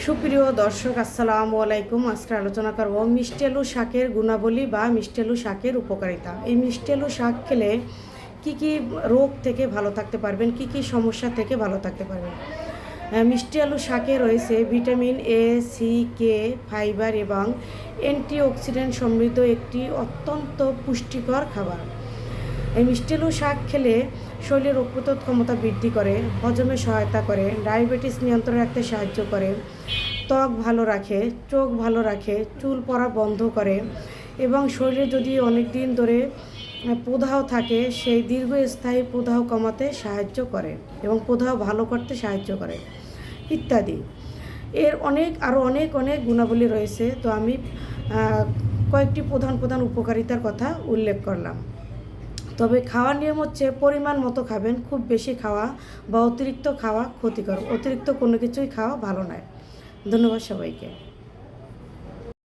সুপ্রিয় দর্শক আসসালামু আলাইকুম। আজকে আলোচনা করব মিষ্টি আলু শাকের গুণাবলী বা মিষ্টি আলু শাকের উপকারিতা। এই মিষ্টি আলু শাক খেলে কি কি রোগ থেকে ভালো থাকতে পারবেন, কি কি সমস্যা থেকে ভালো থাকতে পারবেন। মিষ্টি আলু শাকে রয়েছে vitamin A, C, K, fibre এবং অ্যান্টিঅক্সিডেন্ট সমৃদ্ধ একটি অত্যন্ত পুষ্টিকর খাবার। এই মিষ্টি আলু শাক খেলে শরীরের রোগ প্রতিরোধ ক্ষমতা বৃদ্ধি করে, হজমে সহায়তা করে, ডায়াবেটিস নিয়ন্ত্রণে রাখতে সাহায্য করে, ত্বক ভালো রাখে, চোখ ভালো রাখে, চুল পড়া বন্ধ করে এবং শরীরে যদি অনেক দিন ধরে প্রদাহ থাকে সেই দীর্ঘস্থায়ী প্রদাহ কমাতে সাহায্য করে এবং প্রদাহ ভালো করতে সাহায্য করে ইত্যাদি। এর আরও অনেক গুণাবলী রয়েছে, তো আমি কয়েকটি প্রধান উপকারিতার কথা উল্লেখ করলাম। তবে খাওয়ার নিয়ম হচ্ছে পরিমাণ মতো খাবেন, খুব বেশি খাওয়া বা অতিরিক্ত খাওয়া ক্ষতিকর। অতিরিক্ত কোনো কিছুই খাওয়া ভালো নয়। ধন্যবাদ সবাইকে।